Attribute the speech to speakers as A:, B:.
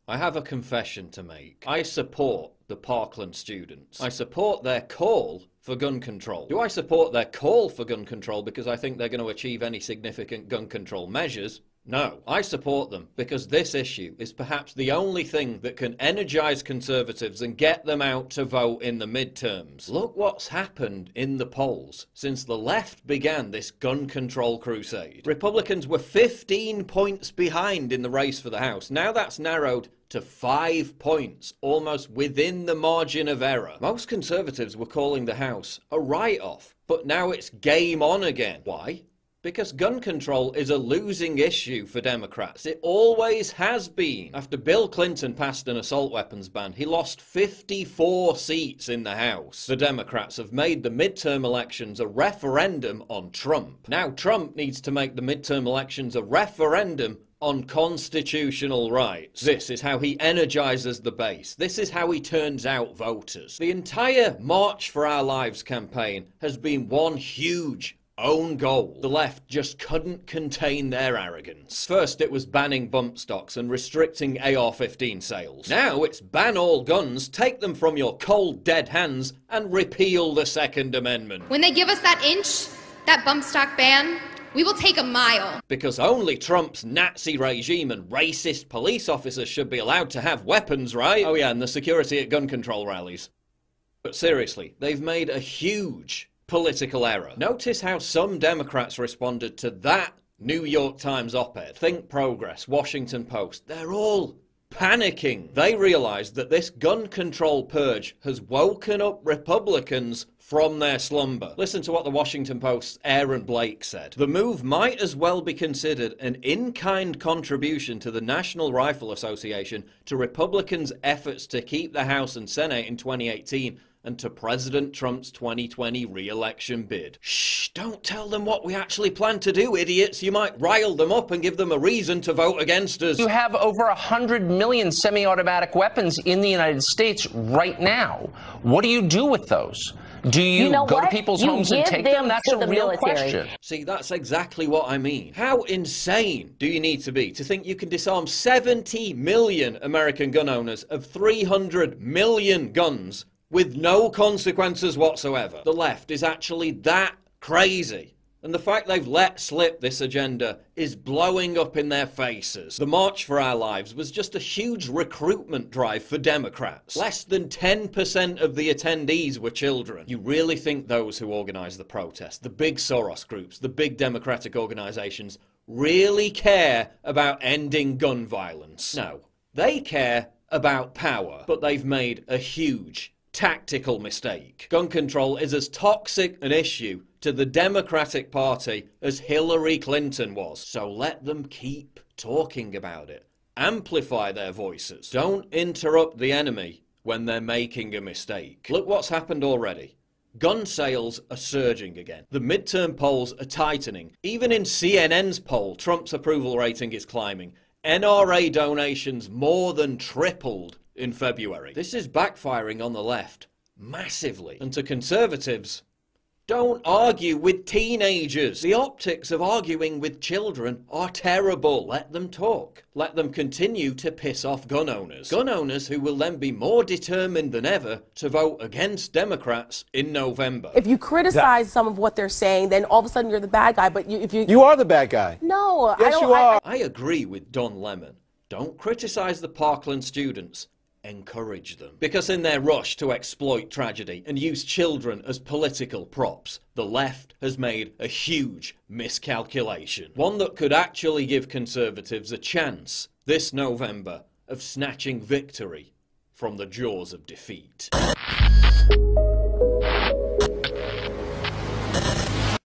A: I have a confession to make. I support the Parkland students. I support their call for gun control. Do I support their call for gun control because I think they're going to achieve any significant gun control measures? No. I support them because this issue is perhaps the only thing that can energize conservatives and get them out to vote in the midterms. Look what's happened in the polls since the left began this gun control crusade. Republicans were 15 points behind in the race for the House. Now that's narrowed to 5 points, almost within the margin of error. Most conservatives were calling the House a write-off, but now it's game on again. Why? Because gun control is a losing issue for Democrats. It always has been. After Bill Clinton passed an assault weapons ban, he lost 54 seats in the House. The Democrats have made the midterm elections a referendum on Trump. Now Trump needs to make the midterm elections a referendum on constitutional rights. This is how he energizes the base. This is how he turns out voters. The entire March for Our Lives campaign has been one huge own goal. The left just couldn't contain their arrogance. First it was banning bump stocks and restricting AR-15 sales. Now it's ban all guns, take them from your cold dead hands and repeal the Second Amendment.
B: When they give us that inch, that bump stock ban, we will take a mile.
A: Because only Trump's Nazi regime and racist police officers should be allowed to have weapons, right? Oh yeah, and the security at gun control rallies. But seriously, they've made a huge political error. Notice how some Democrats responded to that New York Times op-ed. Think Progress, Washington Post, they're all panicking. They realized that this gun control purge has woken up Republicans from their slumber. Listen to what the Washington Post's Aaron Blake said. The move might as well be considered an in-kind contribution to the National Rifle Association, to Republicans' efforts to keep the House and Senate in 2018, and to President Trump's 2020 re-election bid. Shh, don't tell them what we actually plan to do, idiots. You might rile them up and give them a reason to vote against us.
C: You have over 100 million semi-automatic weapons in the United States right now. What do you do with those? Do you go to people's homes and take them? That's a real question.
A: See, that's exactly what I mean. How insane do you need to be to think you can disarm 70 million American gun owners of 300 million guns with no consequences whatsoever? The left is actually that crazy. And the fact they've let slip this agenda is blowing up in their faces. The March for Our Lives was just a huge recruitment drive for Democrats. Less than 10% of the attendees were children. You really think those who organise the protest, the big Soros groups, the big Democratic organisations, really care about ending gun violence? No. They care about power. But they've made a huge tactical mistake. Gun control is as toxic an issue to the Democratic Party as Hillary Clinton was. So let them keep talking about it. Amplify their voices. Don't interrupt the enemy when they're making a mistake. Look what's happened already. Gun sales are surging again. The midterm polls are tightening. Even in CNN's poll, Trump's approval rating is climbing. NRA donations more than tripled in February. This is backfiring on the left massively. And to conservatives, don't argue with teenagers. The optics of arguing with children are terrible. Let them talk. Let them continue to piss off gun owners. Gun owners who will then be more determined than ever to vote against Democrats in November.
D: If you criticize some of what they're saying, then all of a sudden you're the bad guy. But if you
E: are the bad guy.
D: No,
E: yes, you are.
A: I agree with Don Lemon. Don't criticize the Parkland students. Encourage them. Because in their rush to exploit tragedy and use children as political props, the left has made a huge miscalculation. One that could actually give conservatives a chance this November of snatching victory from the jaws of defeat.